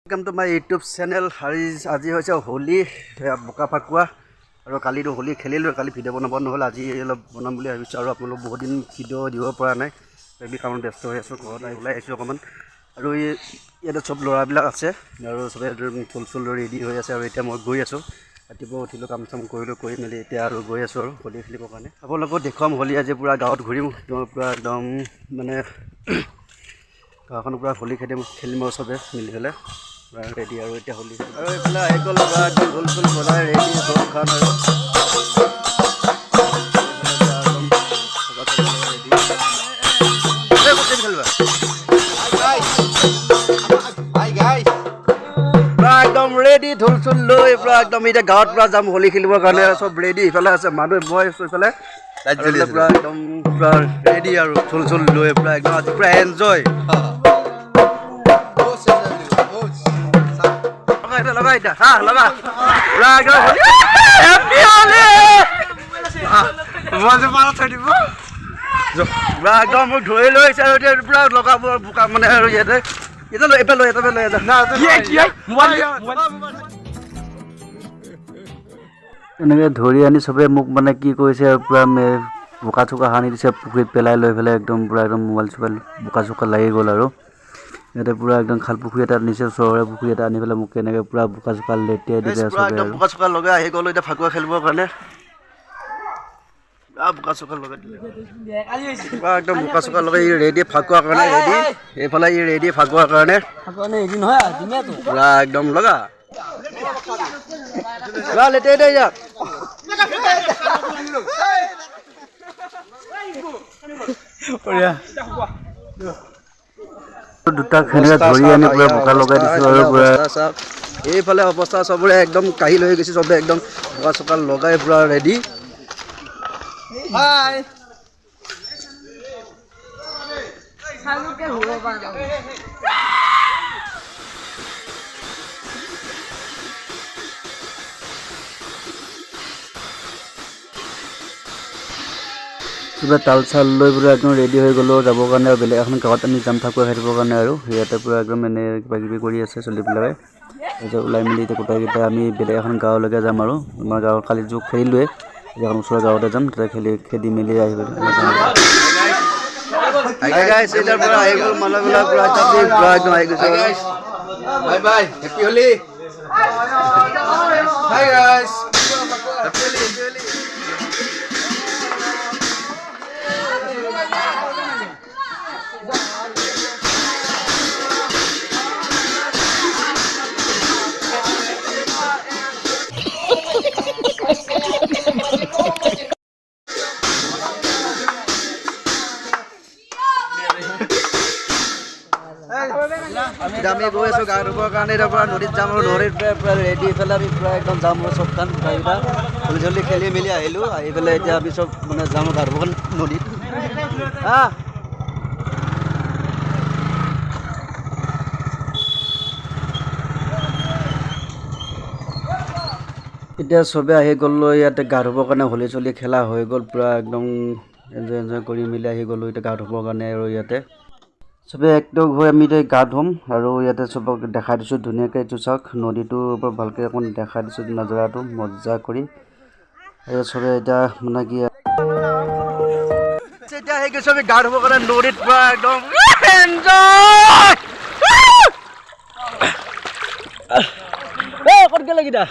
Welcome to my YouTube channel. আজি হৈছে হোলি বোকা ফাকুৱা আৰু কালিটো হোলি খেলিলোঁ কালি ভিডিঅ' বনাব নহ'ল আজি অলপ বনাম বুলি ভাবিছোঁ আৰু আপোনালোক বহুত দিন ভিডিঅ' দিব পৰা নাই বেবি কামত ব্যস্ত হৈ আছোঁ ঘৰত ওলাই আহিছোঁ অকণমান আৰু ইয়াতে চব ল'ৰাবিলাক আছে আৰু চবে ফুল ৰেডি হৈ আছে আৰু এতিয়া মই গৈ আছোঁ ৰাতিপুৱা উঠিলোঁ কাম চাম কৰিলোঁ কৰি মেলি এতিয়া আৰু গৈ আছোঁ আৰু হোলি খেলিবৰ কাৰণে আপোনালোকক দেখুৱাম হোলি আজি পূৰা গাঁৱত ঘূৰিম পূৰা একদম মানে গাঁওখন পূৰা হোলি খেলিম আৰু চবে মিলি পেলাই ৰেডি আৰু এতিয়া হোলি আৰু এইফালে আহি গ'ল একদম ঢোল চোল বজাই ৰেডি চব খান আৰু একদম ৰেডি ঢোল চোল লৈ পূৰা একদম এতিয়া গাঁৱত পূৰা যাম হোলি খেলিবৰ কাৰণে চব ৰেডি ইফালে আছে মানুহ মই এইফালে পূৰা একদম পূৰা ৰেডি আৰু ঢোল চোল লৈ পূৰা একদম আজি পূৰা এনজয় লগা এতিয়া হা লগা পূৰা একদম পূৰা একদম মোক ধৰি লৈ আহিছে আৰু এতিয়া পূৰা লগাব বোকা মানে আৰু ইয়াতে এনেকৈ ধৰি আনি চবে মোক মানে কি কৰিছে আৰু পূৰা বোকা চোকা সানি দিছে পুখুৰীত পেলাই লৈ পেলাই একদম পূৰা একদম মোবাইল চোবাইল বোকা চোকা লাগি গ'ল আৰু ইয়াতে পূৰা একদম খাল পুখুৰী এটা নিচে চহৰে পুখুৰী এটা আনি পেলাই মোক এনেকৈ পূৰা বোকা চোকা লেটিয়াই দিছে একদম বোকা চোকা লগাই আহি গ'লো এতিয়া ফাকুৱা খেলিবৰ কাৰণে বোকা চোকা লগাই দিলে একদম বোকা চোকা লগাই ৰেডি ফাকুৱাৰ কাৰণে ৰেডি এইফালে ৰেডি ফাকুৱাৰ কাৰণে পূৰা একদম লগা লেটিয়াই দে ইয়াক দুটা খেলিলে ধৰি আনি পূৰা বোকা লগাই দিছোঁ আৰু পূৰা এইফালে অৱস্থা চবৰে একদম কাহিল হৈ গৈছে চবে একদম বোকা চোকা লগাই পূৰা ৰেডি Hi. কিবা তাল চাল লৈ পূৰা একদম ৰেডি হৈ গ'লো যাবৰ কাৰণে আৰু বেলেগ এখন গাঁৱত আমি যাম ফাকুৱা খেলিবৰ কাৰণে আৰু ইয়াতে পূৰা একদম এনে কিবা কিবি কৰি আছে চলিবিলাকে এতিয়া ওলাই মেলি এতিয়া গোটেইকেইটা আমি বেলেগ এখন গাঁৱলৈকে যাম আৰু আমাৰ গাঁৱৰ কালি যুগ খেলিলোৱে এখন ওচৰৰ গাঁৱতে যাম তাতে খেলি মেলি আহিব আমি গৈ আছোঁ গা ধুবৰ কাৰণে এতিয়া পূৰা নদীত যাম আৰু নদীত পূৰা ৰেডি পেলাই আমি পূৰা একদম যাম আৰু চব খান গাড়ীটা হোলি চলি খেলি মেলি আহিলোঁ আহি পেলাই এতিয়া আমি চব মানে যাম গা ধুবৰ নদীত এতিয়া চবে আহি গ'লোঁ ইয়াতে গা ধুবৰ কাৰণে হোলি চলি খেলা হৈ গ'ল পূৰা একদম এনজয় কৰি মেলি আহি গ'লোঁ এতিয়া গা ধুবৰ কাৰণে আৰু ইয়াতে চবে একদম হৈ আমি এতিয়া গা ধুম আৰু ইয়াতে চবক দেখাই দিছোঁ ধুনীয়াকৈ এইটো চাওক নদীটোৰ ওপৰত ভালকৈ অকণ দেখাই দিছোঁ নজৰাটো মজা কৰি চবে এতিয়া মানে কি এতিয়া আহি গৈছোঁ আমি গা ধুবৰ কাৰণে নদীত পূৰা একদম ক'ত গ'লে কেইটা